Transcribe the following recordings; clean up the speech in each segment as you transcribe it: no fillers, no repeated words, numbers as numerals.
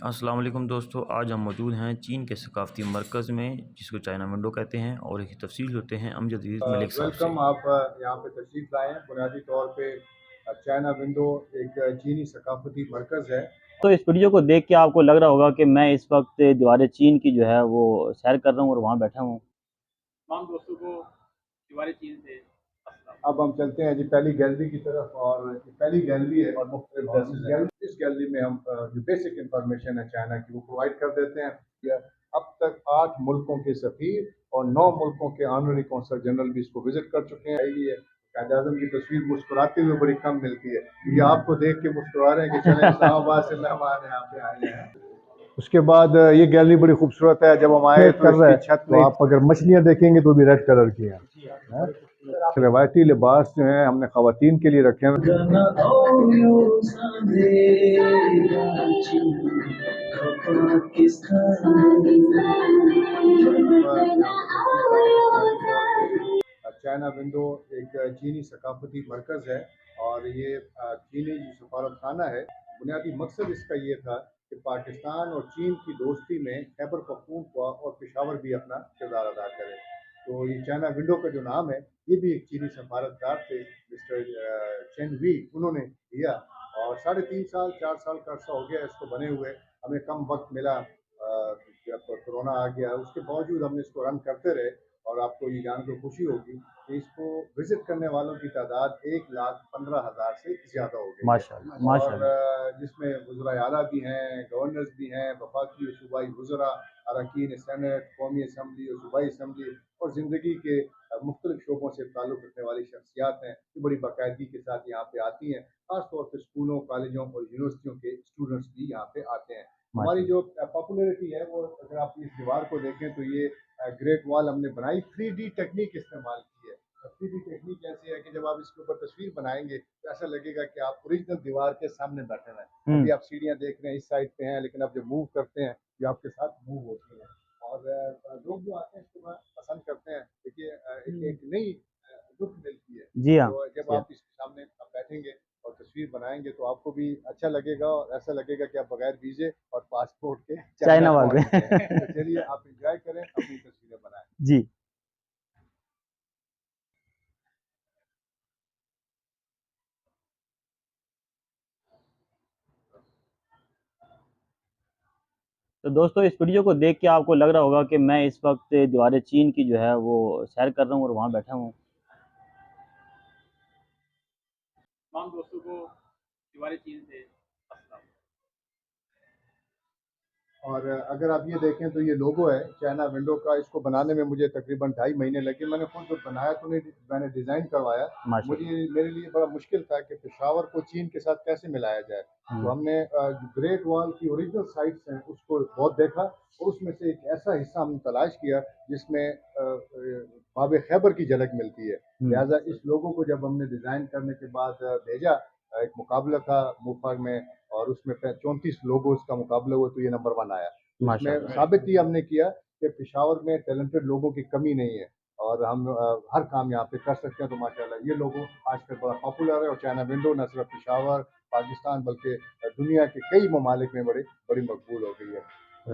السلام علیکم دوستو، آج ہم موجود ہیں چین کے ثقافتی مرکز میں جس کو چائنا ونڈو کہتے ہیں، اور ایک تفصیل ہوتے ہیں امجد عزیز ملک صاحب سے۔ ویلکم، آپ یہاں پہ تشریف لائے ہیں۔ بنیادی طور پہ چائنا ونڈو ایک چینی ثقافتی مرکز ہے۔ تو اس ویڈیو کو دیکھ کے آپ کو لگ رہا ہوگا کہ میں اس وقت دیوار چین کی جو ہے وہ سیر کر رہا ہوں اور وہاں بیٹھا ہوں۔ تمام دوستوں کو دیوار چین سے السلام۔ اب ہم چلتے ہیں جی پہلی گیلری کی طرف، اور پہلی گیلری ہے اور مختلف ڈریسز ہیں۔ اس گیلری میں ہم جو بیسک انفارمیشن ہے چائنا کی وہ پرووائڈ کر دیتے ہیں۔ اب تک 8 ملکوں کے سفیر اور 9 ملکوں کے آنرری کونسل جنرل بھی اس کو وزٹ کر چکے ہیں۔ قائد اعظم کی تصویر مسکراتے ہوئے بڑی کم ملتی ہے، یہ آپ کو دیکھ کے مسکرا رہے ہیں کہ چلیں اسلام آباد سے مہمان یہاں پہ آئے ہیں۔ اس کے بعد یہ گیلری بڑی خوبصورت ہے، جب ہم آئے تو اس کی چھت میں آپ اگر مچھلیاں دیکھیں گے تو بھی ریڈ کلر کی ہیں۔ روایتی لباس جو ہیں ہم نے خواتین کے لیے رکھے ہیں۔ چائنا ونڈو ایک چینی ثقافتی مرکز ہے، اور یہ چینی جو سفارت خانہ ہے، بنیادی مقصد اس کا یہ تھا کہ پاکستان اور چین کی دوستی میں خیبر پختونخوا اور پشاور بھی اپنا کردار ادا کرے۔ تو یہ چائنا ونڈو کا جو نام ہے یہ بھی ایک چینی سفارتکار تھے مسٹر چین وی، انہوں نے دیا، اور 3.5 سال 4 سال کا عرصہ ہو گیا اس کو بنے ہوئے۔ ہمیں کم وقت ملا جب کورونا آ گیا، اس کے باوجود ہم نے اس کو رن کرتے رہے، اور آپ کو یہ جان کر خوشی ہوگی کہ اس کو وزٹ کرنے والوں کی تعداد 1,15,000 سے زیادہ ہو گئی ہے، اور جس میں وزرائے اعلیٰ بھی ہیں، گورنرز بھی ہیں، وفاقی اور صوبائی وزراء، اراکین سینٹ، قومی اسمبلی اور صوبائی اسمبلی، اور زندگی کے مختلف شعبوں سے تعلق رکھنے والی شخصیات ہیں جو بڑی باقاعدگی کے ساتھ یہاں پہ آتی ہیں۔ خاص طور پہ اسکولوں، کالجوں اور یونیورسٹیوں کے اسٹوڈنٹس بھی یہاں پہ آتے ہیں۔ ہماری جو پاپولیرٹی ہے وہ اگر آپ اس دیوار کو دیکھیں تو یہ گریٹ وال ہم نے بنائی 3D ٹیکنیک استعمال کی ہے۔ 3D ٹیکنیک ایسی ہے کہ جب آپ اس کے اوپر تصویر بنائیں گے تو ایسا لگے گا کہ آپ اوریجنل دیوار کے سامنے بیٹھے ہیں۔ ابھی آپ سیڑھیاں دیکھ رہے ہیں اس سائڈ پہ ہیں، لیکن آپ جب موو کرتے ہیں یہ آپ کے ساتھ موو ہوتی ہیں، اور لوگ جو آتے ہیں اس کو پسند کرتے ہیں۔ دیکھیے ایک نئی لک ملتی ہے، جی ہاں، تو جب آپ اس کے سامنے بیٹھیں گے اور تصویر بنائیں گے تو آپ کو بھی اچھا لگے گا، اور ایسا لگے گا کہ آپ بغیر ویزے اور پاسپورٹ کے چائنا والے تو چلیے آپ انجوائے کریں، اپنی تصویریں بنائیں۔ جی۔ تو دوستو اس ویڈیو کو دیکھ کے آپ کو لگ رہا ہوگا کہ میں اس وقت دیوار چین کی جو ہے وہ سیر کر رہا ہوں اور وہاں بیٹھا ہوں۔ تمام دوستوں کو دیوار چین سے السلام۔ اور اگر آپ یہ دیکھیں تو یہ لوگو ہے چائنا ونڈو کا، اس کو بنانے میں مجھے تقریباً 2.5 مہینے لگے۔ میں نے خود بنایا تو نہیں، میں نے ڈیزائن کروایا۔ میرے لیے بڑا مشکل تھا کہ پشاور کو چین کے ساتھ کیسے ملایا جائے، تو ہم نے گریٹ وال کی اوریجنل سائٹس ہیں اس کو بہت دیکھا، اور اس میں سے ایک ایسا حصہ ہم نے تلاش کیا جس میں باب خیبر کی جھلک ملتی ہے۔ لہٰذا اس لوگوں کو جب ہم نے ڈیزائن کرنے کے بعد بھیجا، ایک مقابلہ تھا موفاگ میں، اور اس میں 34 لوگوز کا مقابلہ ہوا تو یہ نمبر 1 آیا۔ اس میں ثابت یہ ہم نے کیا کہ پشاور میں ٹیلنٹڈ لوگوں کی کمی نہیں ہے، اور ہم ہر کام یہاں پہ کر سکتے ہیں۔ تو ماشاءاللہ یہ لوگوں آج کل بڑا پاپولر ہے، اور چائنا ونڈو نہ صرف پشاور، پاکستان، بلکہ دنیا کے کئی ممالک میں بڑی مقبول ہو گئی ہے۔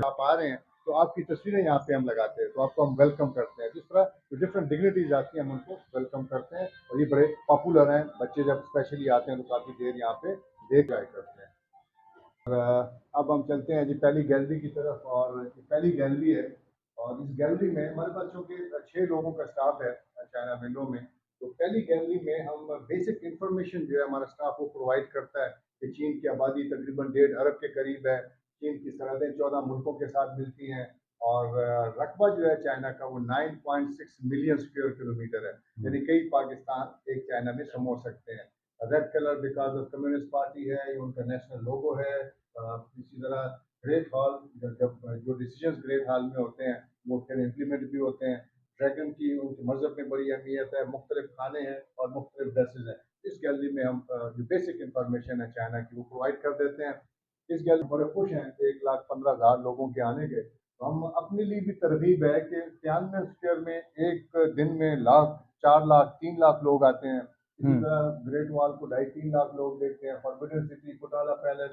آپ آ رہے ہیں تو آپ کی تصویریں یہاں پہ ہم لگاتے ہیں، تو آپ کو ہم ویلکم کرتے ہیں۔ جس طرح ڈفرینٹ ڈگنیٹیز آتی ہیں ہم ان کو ویلکم کرتے ہیں، اور یہ بڑے پاپولر ہیں۔ بچے جب اسپیشلی آتے ہیں تو کافی دیر یہاں پہ دیکھ جائے کرتے ہیں۔ اب ہم چلتے ہیں جی پہلی گیلری کی طرف، اور پہلی گیلری ہے، اور اس گیلری میں ہمارے پاس چونکہ 6 لوگوں کا سٹاف ہے چائنا ونڈو میں، تو پہلی گیلری میں ہم بیسک انفارمیشن جو ہے ہمارا سٹاف وہ پرووائڈ کرتا ہے کہ چین کی آبادی تقریباً 1.5 ارب کے قریب ہے، چین کی سرحدیں 14 ملکوں کے ساتھ ملتی ہیں، اور رقبہ جو ہے چائنا کا وہ 9.6 ملین اسکوائر کلومیٹر ہے، یعنی کئی پاکستان ایک چائنا میں سمو سکتے ہیں۔ Red colour because of communist party ہے، یہ ان کا نیشنل لوگو ہے۔ اسی طرح گریٹ ہال، جب جو ڈیسیجنز گریٹ ہال میں ہوتے ہیں وہ پھر امپلیمنٹ بھی ہوتے ہیں۔ ڈریگن کی ان کے مذہب میں بڑی اہمیت ہے، مختلف کھانے ہیں اور مختلف ڈریسز ہیں۔ اس گیلری میں ہم جو بیسک انفارمیشن ہے چائنا کی وہ پرووائڈ کر دیتے ہیں۔ اس گیلری میں بڑے خوش ہیں 1,15,000 لوگوں کے آنے کے، تو ہم اپنے لیے بھی ترغیب ہے کہ 93 اسکوائر میں ایک دن میں 4 لاکھ 3 لاکھ لوگ آتے ہیں۔ اسی طرح گریٹ وال کو 2.5-3 لاکھ لوگ دیکھتے ہیں، فاربڈن سٹی، کوٹالہ پیلس،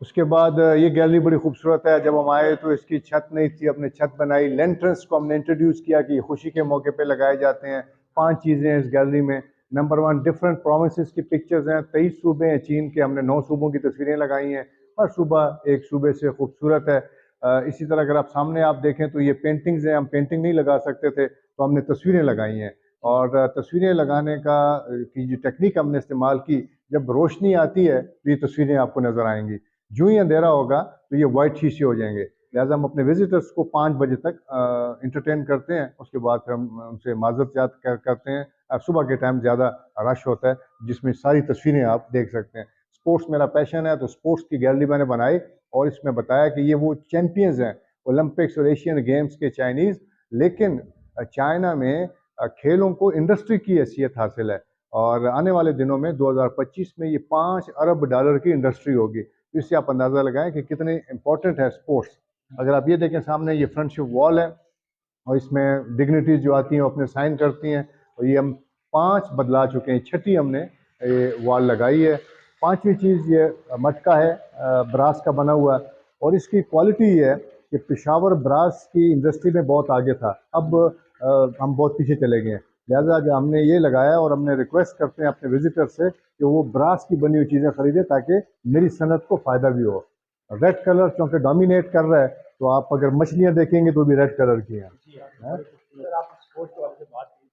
اس کے بعد یہ گیلری بڑی خوبصورت ہے. جب ہم آئے تو اس کی چھت نہیں تھی, اپنے چھت بنائی. لینٹرنس کو ہم نے انٹروڈیوس کیا کہ یہ خوشی کے موقع پہ لگائے جاتے ہیں. 5 چیزیں ہیں اس گیلری میں. نمبر 1 ڈفرینٹ پروونسز کی پکچرز ہیں. 23 صوبے ہیں چین کے, ہم نے 9 صوبوں کی تصویریں لگائی ہیں. ہر صوبہ ایک صوبے سے خوبصورت ہے. اسی طرح اگر آپ سامنے آپ دیکھیں تو یہ پینٹنگز ہیں. ہم پینٹنگ نہیں لگا سکتے تھے تو ہم نے تصویریں لگائی ہیں. اور تصویریں لگانے کی جو ٹیکنیک ہم نے استعمال کی, جب روشنی آتی ہے تو یہ تصویریں آپ کو نظر آئیں گی. جو ہی اندھیرا ہوگا تو یہ وائٹ شیشے ہو جائیں گے. لہٰذا ہم اپنے وزٹرس کو 5 بجے تک انٹرٹین کرتے ہیں. اس کے بعد پھر ہم ان سے معذرت کرتے ہیں. صبح کے ٹائم زیادہ رش ہوتا ہے جس میں ساری تصویریں آپ دیکھ سکتے ہیں. اسپورٹس میرا پیشن ہے تو اسپورٹس کی گیلری میں نے بنائی اور اس میں بتایا کہ یہ وہ چیمپئنز ہیں اولمپکس اور ایشین گیمز کے چائنیز, لیکن چائنا میں کھیلوں کو انڈسٹری کی حیثیت حاصل ہے. اور آنے والے دنوں میں 2025 میں یہ $5 ارب کی انڈسٹری ہوگی. اس سے آپ اندازہ لگائیں کہ کتنے امپورٹنٹ ہے اسپورٹس. اگر آپ یہ دیکھیں سامنے یہ فرنٹشپ وال ہے اور اس میں ڈگنیٹیز جو آتی ہیں وہ اپنے سائن کرتی ہیں, اور یہ ہم 5 بدلا چکے ہیں. 6ٹھی ہم نے یہ وال لگائی ہے. 5ویں چیز یہ مٹکا ہے, براس کا بنا ہوا, اور اس کی کوالٹی یہ ہے کہ پشاور براس کی انڈسٹری میں بہت آگے تھا, اب ہم بہت پیچھے چلے گئے ہیں. لہٰذا جو ہم نے یہ لگایا اور ہم نے ریکویسٹ کرتے ہیں اپنے وزٹر سے کہ وہ براس کی بنی ہوئی چیزیں خریدیں تاکہ میری صنعت کو فائدہ بھی ہو. ریڈ کلر چونکہ ڈومینیٹ کر رہا ہے تو آپ اگر مچھلیاں دیکھیں گے تو بھی ریڈ کلر کی ہیں. اگر آپ اسپورٹس کے والے سے بات کی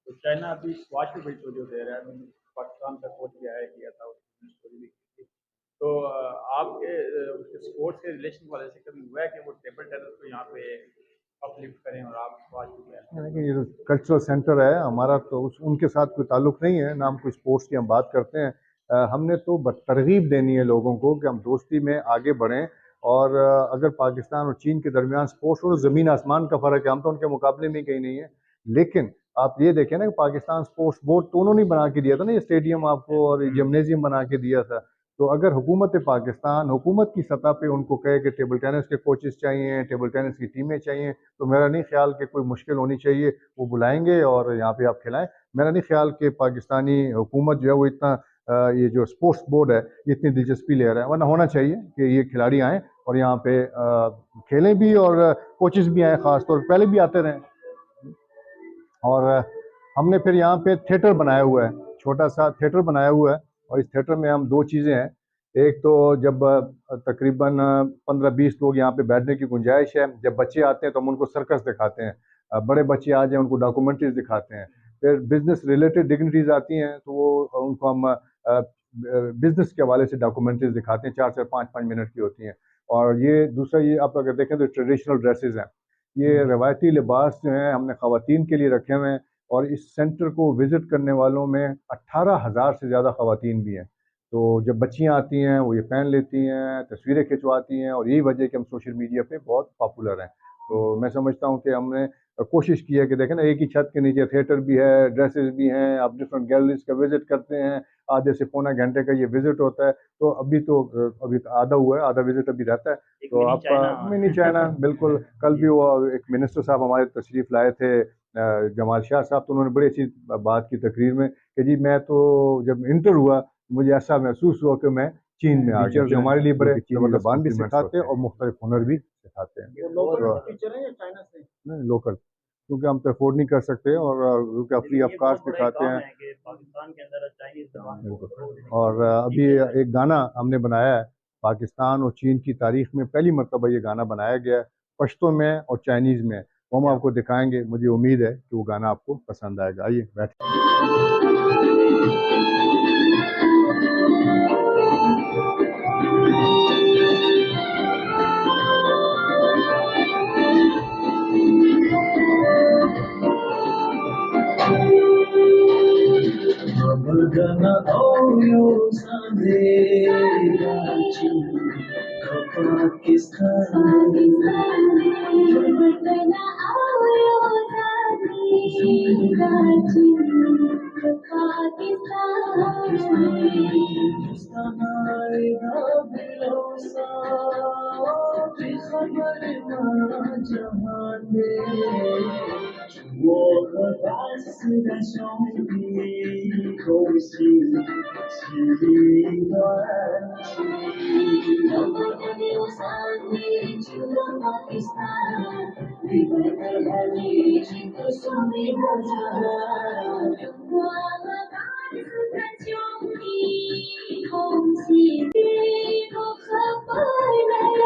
تو چائنا ابھی اسکواش پہ بڑی توجہ دے رہا ہے. پاکستان کا کوچ بھی آیا کیا تھا, اس نے اسٹوری بھی کی تھی. تو آپ کے اسپورٹس کے ریلیشن والے سے کبھی ہوا ہے کہ وہ ٹیبل ٹینس کو یہاں پہ اپلفٹ کریں اور آپ اسکواش بھی یہ کلچرل سینٹر ہے ہمارا, تو ان کے ساتھ کوئی تعلق نہیں ہے, نہ ہم کوئی اسپورٹس کی ہم بات کرتے ہیں. ہم نے تو ترغیب دینی ہے لوگوں کو کہ ہم دوستی میں آگے بڑھیں. اور اگر پاکستان اور چین کے درمیان اسپورٹس ہو تو زمین آسمان کا فرق ہے, ہم تو ان کے مقابلے میں کہیں نہیں ہے. لیکن آپ یہ دیکھیں نا کہ پاکستان اسپورٹس بورڈ تو انہوں نے بنا کے دیا تھا نا یہ اسٹیڈیم آپ کو, اور جمنیزیم بنا کے دیا تھا. تو اگر حکومت پاکستان حکومت کی سطح پہ ان کو کہے کہ ٹیبل ٹینس کے کوچز چاہیے, ٹیبل ٹینس کی ٹیمیں چاہیے, تو میرا نہیں خیال کہ کوئی مشکل ہونی چاہیے. وہ بلائیں گے اور یہاں پہ آپ کھلائیں. میرا نہیں خیال کہ پاکستانی حکومت جو ہے وہ اتنا یہ جو اسپورٹس بورڈ ہے یہ اتنی دلچسپی لے رہا ہے, ورنہ ہونا چاہیے کہ یہ کھلاڑی آئیں اور یہاں پہ کھیلیں بھی اور کوچز بھی آئیں, خاص طور پہلے بھی آتے رہیں. اور ہم نے پھر یہاں پہ تھیٹر بنایا ہوا ہے, چھوٹا سا تھیٹر بنایا ہوا ہے, اور اس تھیٹر میں ہم 2 چیزیں ہیں. ایک تو جب تقریباً 15-20 لوگ یہاں پہ بیٹھنے کی گنجائش ہے. جب بچے آتے ہیں تو ہم ان کو سرکس دکھاتے ہیں, بڑے بچے آ جائیں ان کو ڈاکومنٹریز دکھاتے ہیں. پھر بزنس ریلیٹڈ ڈگنیٹیز آتی ہیں تو وہ ان کو ہم بزنس کے حوالے سے ڈاکومنٹریز دکھاتے ہیں, 4 سے 5 منٹ کی ہوتی ہیں. اور یہ دوسرا یہ آپ اگر دیکھیں تو ٹریڈیشنل ڈریسز ہیں, یہ روایتی لباس جو ہیں ہم نے خواتین کے لیے رکھے ہوئے ہیں. اور اس سینٹر کو وزٹ کرنے والوں میں 18,000 سے زیادہ خواتین بھی ہیں. تو جب بچیاں آتی ہیں وہ یہ پہن لیتی ہیں, تصویریں کھنچواتی ہیں, اور یہی وجہ ہے کہ ہم سوشل میڈیا پہ بہت پاپولر ہیں. تو میں سمجھتا ہوں کہ ہم نے کوشش کی ہے کہ دیکھیں نا ایک ہی چھت کے نیچے تھیٹر بھی ہے, ڈریسز بھی ہیں, آپ ڈفرینٹ گیلریز کا وزٹ کرتے ہیں, آدھے سے پونا گھنٹے کا یہ وزٹ ہوتا ہے. تو ابھی آدھا ہوا ہے, آدھا وزٹ ابھی رہتا ہے. تو آپ منی چائنا بالکل. کل بھی وہ ایک منسٹر صاحب ہمارے تشریف لائے تھے, جمال شاہ صاحب, تو انہوں نے بڑی اچھی بات کی تقریر میں کہ جی میں تو جب انٹر ہوا مجھے ایسا محسوس ہوا کہ میں چین میں آ گیا. جو ہمارے لیے بڑے زبان بھی سکھاتے ہیں اور مختلف ہنر بھی سکھاتے ہیں. لوکل, کیونکہ ہم تو افورڈ نہیں کر سکتے, اور کیونکہ اپنی افکار سکھاتے ہیں. اور ابھی ایک گانا ہم نے بنایا ہے, پاکستان اور چین کی تاریخ میں پہلی مرتبہ یہ گانا بنایا گیا ہے, پشتو میں اور چائنیز میں. وہ ہم آپ کو دکھائیں گے. مجھے امید ہے کہ وہ گانا آپ کو پسند آئے گا. آئیے بیٹھ. 我和大自然兄弟同行，情团体。我和大自然兄弟同行，我和拜来呀